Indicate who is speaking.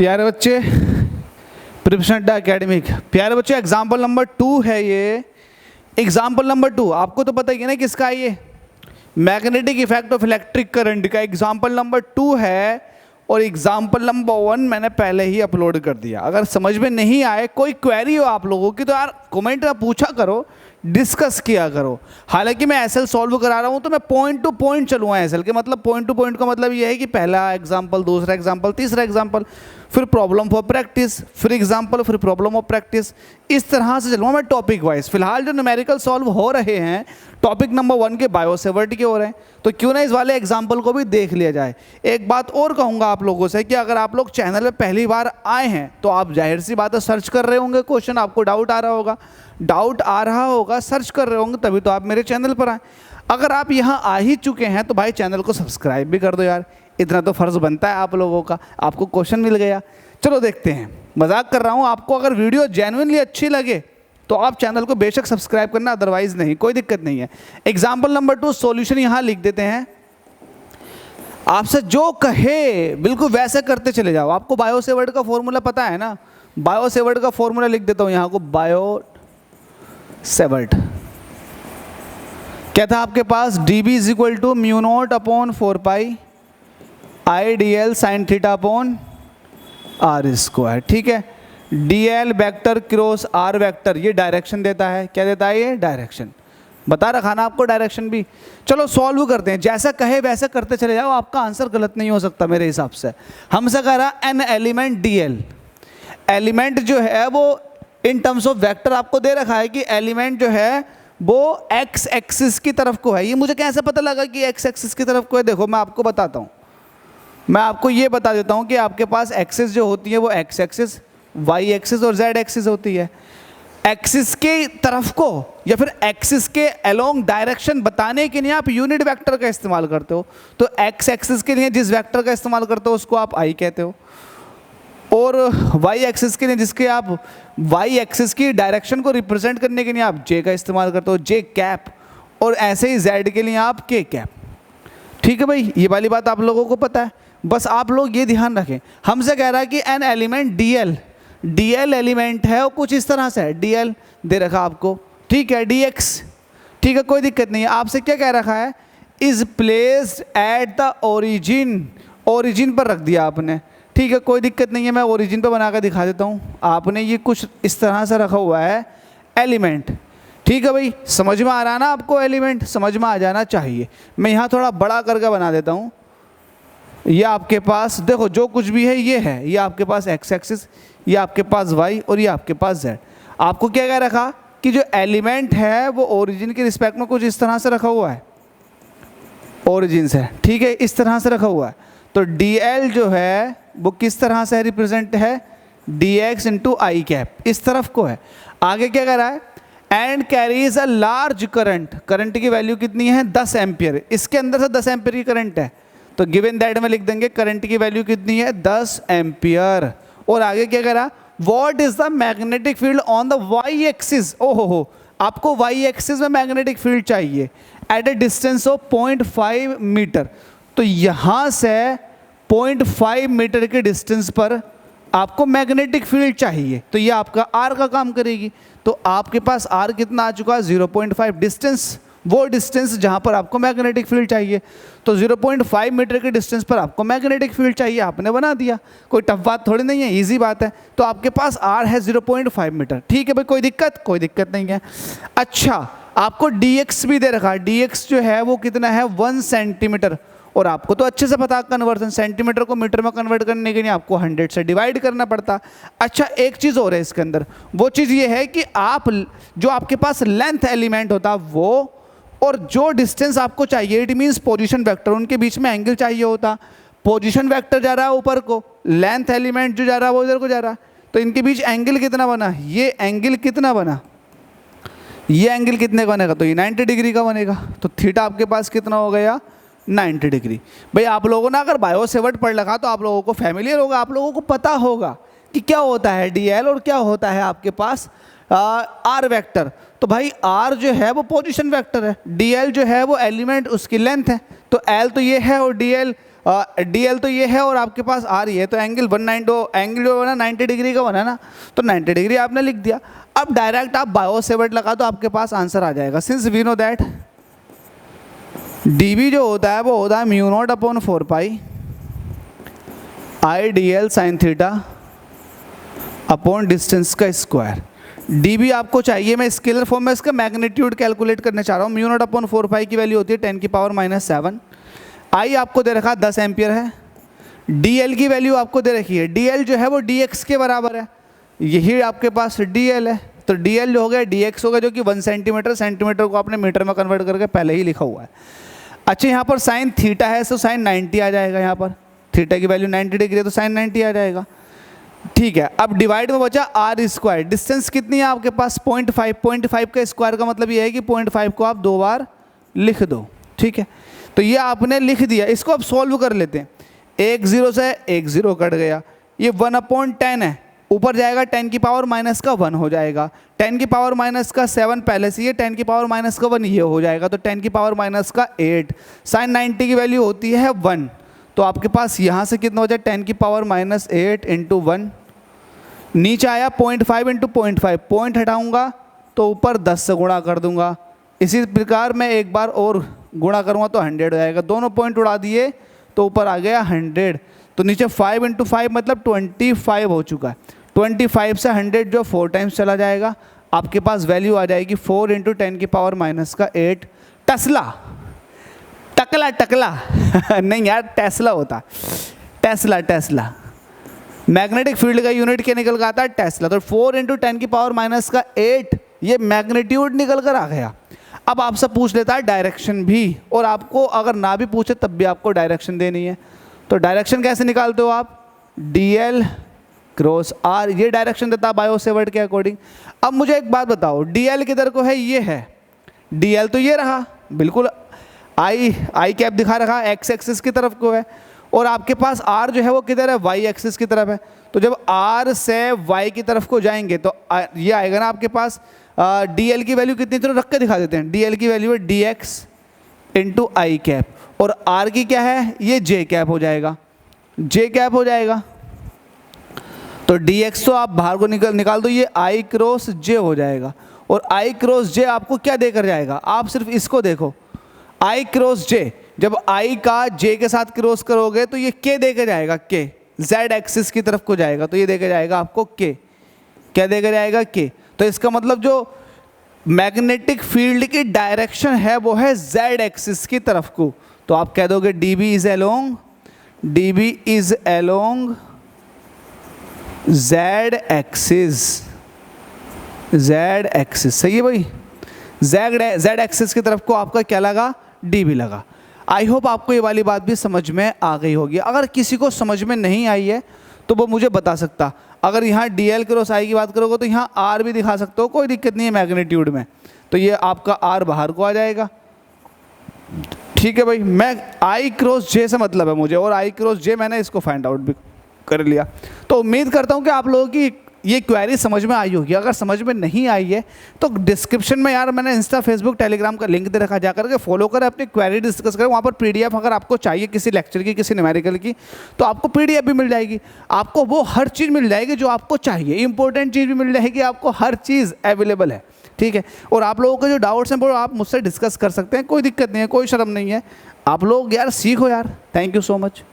Speaker 1: प्यारे बच्चे, प्रिपरेशन अड्डा एकेडमिक, प्यारे बच्चे एग्जाम्पल नंबर 2 है ये। एग्जाम्पल नंबर 2 आपको तो पता ही है ना किसका है ये, magnetic effect of electric current का एग्जाम्पल नंबर 2 है। और एग्जाम्पल नंबर 1 मैंने पहले ही अपलोड कर दिया। अगर समझ में नहीं आए, कोई क्वेरी हो आप लोगों की, तो यार कमेंट में पूछा करो, डिस्कस किया करो। हालांकि मैं एसएल सॉल्व करा रहा हूँ तो मैं पॉइंट टू पॉइंट चलूँगा। एसएल के मतलब पॉइंट टू पॉइंट का मतलब ये है कि पहला एग्जाम्पल, दूसरा एग्जाम्पल, तीसरा एग्जाम्पल, फिर प्रॉब्लम फॉर प्रैक्टिस, फिर एग्जाम्पल, फिर प्रॉब्लम ऑफ प्रैक्टिस। इस तरह से चलूँगा मैं टॉपिक वाइज। फिलहाल जो न्यूमेरिकल सॉल्व हो रहे हैं टॉपिक नंबर 1 के बायोसेवर्टी के हो रहे हैं, तो क्यों ना इस वाले एग्जाम्पल को भी देख लिया जाए। एक बात और कहूँगा आप लोगों से कि अगर आप लोग चैनल में पहली बार आए हैं तो आप जाहिर सी बात है सर्च कर रहे होंगे क्वेश्चन, आपको डाउट आ रहा होगा, सर्च कर रहे होंगे, तभी तो आप मेरे चैनल पर आए। अगर आप यहाँ आ ही चुके हैं तो भाई चैनल को सब्सक्राइब भी कर दो यार, इतना तो फ़र्ज़ बनता है आप लोगों का। आपको क्वेश्चन मिल गया, चलो देखते हैं। मजाक कर रहा हूँ। आपको अगर वीडियो जेन्युइनली अच्छी लगे तो आप चैनल को बेशक सब्सक्राइब करना, अदरवाइज नहीं, कोई दिक्कत नहीं है। एग्जाम्पल नंबर 2 सॉल्यूशन यहाँ लिख देते हैं। आपसे जो कहे बिल्कुल वैसे करते चले जाओ। आपको बायोसेवर्ट का फॉर्मूला पता है ना, बायोसेवर्ट का फॉर्मूला लिख देता हूँ यहाँ को। बायोसेवर्ट क्या था आपके पास, dB is equal to mu not upon 4 pi I D L sine theta upon R square. ठीक है, dl vector cross r vector, ये डायरेक्शन देता है। क्या देता है ये? डायरेक्शन। बता रखा ना आपको डायरेक्शन भी। चलो सॉल्व करते हैं, जैसा कहे वैसे करते चले जाओ, आपका आंसर गलत नहीं हो सकता मेरे हिसाब से। हमसे कह रहा एन एलिमेंट dl, एलिमेंट जो है वो इन टर्म्स ऑफ वेक्टर आपको दे रखा है कि एलिमेंट जो है वो x एक्सिस की तरफ को है। ये मुझे कैसे पता लगा कि x एक्सिस की तरफ को है? देखो मैं आपको बताता हूँ, मैं आपको ये बता देता हूँ कि आपके पास एक्सिस जो होती है वो x एक्सिस, y एक्सिस और z एक्सिस होती है। एक्सिस के तरफ को या फिर एक्सिस के अलोंग डायरेक्शन बताने के लिए आप यूनिट वेक्टर का इस्तेमाल करते हो। तो x एक्सिस के लिए जिस वेक्टर का इस्तेमाल करते हो उसको आप i कहते हो, और y एक्सिस के लिए जिसके आप y एक्सिस की डायरेक्शन को रिप्रेजेंट करने के लिए आप j का इस्तेमाल करते हो, j कैप, और ऐसे ही z के लिए आप k कैप। ठीक है भाई, ये वाली बात आप लोगों को पता है, बस आप लोग ये ध्यान रखें। हमसे कह रहा है कि एन एलिमेंट dl एलिमेंट है, वो कुछ इस तरह से है, dl दे रखा आपको, ठीक है, dx, ठीक है, कोई दिक्कत नहीं है। आपसे क्या कह रखा है, is placed at the origin, origin पर रख दिया आपने, ठीक है, कोई दिक्कत नहीं है। मैं ओरिजिन पे बना कर दिखा देता हूँ। आपने ये कुछ इस तरह से रखा हुआ है एलिमेंट, ठीक है भाई, समझ में आ रहा है ना आपको? एलिमेंट समझ में आ जाना चाहिए। मैं यहाँ थोड़ा बड़ा करके बना देता हूँ। ये आपके पास देखो जो कुछ भी है ये है, ये आपके पास x एक्सिस, ये आपके पास y और ये आपके पास z। आपको क्या कह रखा कि जो एलिमेंट है वो ओरिजिन के रिस्पेक्ट में कुछ इस तरह से रखा हुआ है, ओरिजिन से, ठीक है, इस तरह से रखा हुआ है। तो dl जो है वो किस तरह से रिप्रेजेंट है, dx इंटू आई कैप, इस तरफ को है। आगे क्या कह रहा है, and carries a large current, current की वैल्यू कितनी है 10 एम्पियर, इसके अंदर से 10 एम्पियर की करंट है, तो गिवन दैट में लिख देंगे करंट की वैल्यू कितनी है 10 एम्पियर। और आगे क्या कह रहा, what is the magnetic field on the y axis, ओहो आपको y एक्सिस में मैग्नेटिक फील्ड चाहिए at a distance of 0.5 metre. तो यहाँ से 0.5 मीटर के डिस्टेंस पर आपको मैग्नेटिक फील्ड चाहिए, तो ये आपका r का काम करेगी। तो आपके पास r कितना आ चुका है 0.5, डिस्टेंस, वो डिस्टेंस जहाँ पर आपको मैग्नेटिक फील्ड चाहिए। तो 0.5 मीटर के डिस्टेंस पर आपको मैग्नेटिक फील्ड चाहिए, आपने बना दिया, कोई टफ बात थोड़ी नहीं है, इजी बात है। तो आपके पास r है 0.5 मीटर, ठीक है भाई, कोई दिक्कत नहीं है। अच्छा, आपको dx भी दे रखा है, dx जो है वो कितना है 1 सेंटीमीटर, और आपको तो अच्छे से पता कन्वर्जन, सेंटीमीटर को मीटर में कन्वर्ट करने के लिए आपको 100 से डिवाइड करना पड़ता। अच्छा, एक चीज़ और है इसके अंदर, वो चीज़ ये है कि आप जो आपके पास लेंथ एलिमेंट होता वो और जो डिस्टेंस आपको चाहिए, इट मीन्स पोजीशन वेक्टर, उनके बीच में एंगल चाहिए होता। पोजीशन वेक्टर जा रहा है ऊपर को, लेंथ एलिमेंट जो जा रहा है वो इधर को जा रहा है, तो इनके बीच एंगल कितना बना, ये एंगल कितना बना, ये एंगल कितने का बनेगा, तो ये 90 डिग्री का बनेगा। तो थीटा आपके पास कितना हो गया 90 डिग्री। भाई आप लोगों ने अगर बायोसेवर्ट पढ़ लगा तो आप लोगों को फैमिलियर होगा, आप लोगों को पता होगा कि क्या होता है dl और क्या होता है आपके पास r वेक्टर। तो भाई r जो है वो पोजीशन वेक्टर है, dl जो है वो एलिमेंट उसकी लेंथ है, तो l तो ये है और dl डी तो ये है और आपके पास आर ये है, तो एंगल 190 एंगल जो बना 90 डिग्री का बना ना, तो 90 डिग्री आपने लिख दिया। अब डायरेक्ट आप बायो सेवर्ट लगा तो आपके पास आंसर आ जाएगा। Since we know that D जो होता है वो होता है mu not upon 4 pi I D L sine theta upon distance का स्क्वायर। डी आपको चाहिए, मैं स्केलर फॉर्म में इसका मैग्नीट्यूड कैलकुलेट करने चाह रहा हूँ। म्यू नॉट अपॉन 4 पाई की वैल्यू होती है 10⁻⁷। आई आपको दे रखा 10 एम्पियर है। डी की वैल्यू आपको दे रखी है, डी जो है वो डी के बराबर है, यही आपके पास डी है। तो डी जो हो गया डी हो गया, जो कि 1 सेंटीमीटर, सेंटीमीटर को आपने मीटर में कन्वर्ट करके पहले ही लिखा हुआ है। अच्छा, यहाँ पर साइन थीटा है तो साइन 90 आ जाएगा। यहाँ पर थीटा की वैल्यू 90 डिग्री है तो साइन 90 आ जाएगा। ठीक है, अब डिवाइड में बचा आर स्क्वायर। डिस्टेंस कितनी है आपके पास 0.5, 0.5 का स्क्वायर का मतलब ये है कि 0.5 को आप 2 बार लिख दो। ठीक है, तो ये आपने लिख दिया। इसको अब सॉल्व कर लेते हैं। 1 0 से 1 0 कट गया, ये 1/10 है, ऊपर जाएगा 10⁻⁻1 हो जाएगा। 10⁻⁻7 पहले से ये 10⁻⁻1 ये हो जाएगा, तो 10⁻⁸ साइन 90 की वैल्यू होती है 1। तो आपके पास यहाँ से कितना हो जाए 10⁻⁸ इंटू 1, नीचे आया 0.5 इंटू 0.5, पॉइंट हटाऊँगा तो ऊपर 10 से गुणा कर दूंगा। इसी प्रकार मैं एक बार और गुणा करूँगा तो 100 हो जाएगा। दोनों पॉइंट उड़ा दिए तो ऊपर आ गया 100, तो नीचे 5 इंटू 5 मतलब 25 हो चुका है। 25 से 100 जो 4 टाइम्स चला जाएगा, आपके पास वैल्यू आ जाएगी 4 इंटू 10⁻⁸ टेस्ला। टकला नहीं यार, टेस्ला होता, टेस्ला मैग्नेटिक फील्ड का यूनिट क्या निकल कर आता है टेस्ला। तो 4 इंटू 10⁻⁸ ये मैग्नीट्यूड निकल कर आ गया। अब आपसे पूछ लेता है डायरेक्शन भी, और आपको अगर ना भी पूछे तब भी आपको डायरेक्शन देनी है। तो डायरेक्शन कैसे निकालते हो आप, dl क्रॉस r, ये डायरेक्शन देता है बायो सेवर्ट के अकॉर्डिंग। अब मुझे एक बात बताओ, dl किधर को है, ये है dl, तो ये रहा बिल्कुल आई कैप दिखा रखा x एक्सिस की तरफ को है, और आपके पास r जो है वो किधर है, y एक्सिस की तरफ है। तो जब r से y की तरफ को जाएंगे तो ये आएगा ना आपके पास dl की वैल्यू कितनी, तो रख के दिखा देते हैं। dl की वैल्यू है dx इंटू आई कैप, और r की क्या है, ये j कैप हो जाएगा, j कैप हो जाएगा। तो dx तो आप बाहर को निकाल दो, ये i क्रॉस j हो जाएगा। और i क्रॉस j आपको क्या देकर जाएगा, आप सिर्फ इसको देखो, i क्रॉस j, जब i का j के साथ क्रॉस करोगे तो ये k देकर जाएगा, k z एक्सिस की तरफ को जाएगा, तो ये देकर जाएगा आपको k, क्या देकर जाएगा k। तो इसका मतलब जो मैग्नेटिक फील्ड की डायरेक्शन है वो है z एक्सिस की तरफ को। तो आप कह दोगे dB is along z axis, सही है भाई, z एक्सिस की तरफ को आपका क्या लगा, dB लगा। आई होप आपको ये वाली बात भी समझ में आ गई होगी। अगर किसी को समझ में नहीं आई है तो वो मुझे बता सकता। अगर यहाँ dl क्रॉस i की बात करोगे तो यहाँ r भी दिखा सकते हो, कोई दिक्कत नहीं है मैग्नीट्यूड में, तो ये आपका r बाहर को आ जाएगा। ठीक है भाई, मैं i क्रॉस j से मतलब है मुझे, और i क्रॉस j मैंने इसको फाइंड आउट भी कर लिया। तो उम्मीद करता हूँ कि आप लोगों की ये क्वेरी समझ में आई होगी। अगर समझ में नहीं आई है तो डिस्क्रिप्शन में यार मैंने इंस्टा, फेसबुक, टेलीग्राम का लिंक दे रखा, जाकर के फॉलो करें, अपनी क्वेरी डिस्कस करें। वहाँ पर पीडीएफ अगर आपको चाहिए किसी लेक्चर की, किसी न्यूमेरिकल की, तो आपको पीडीएफ भी मिल जाएगी। आपको वो हर चीज़ मिल जाएगी जो आपको चाहिए, इंपॉर्टेंट चीज़ भी मिल जाएगी, आपको हर चीज़ अवेलेबल है। ठीक है, और आप लोगों के जो डाउट्स हैं वो आप मुझसे डिस्कस कर सकते हैं, कोई दिक्कत नहीं है, कोई शर्म नहीं है। आप लोग यार सीखो यार। Thank you so much.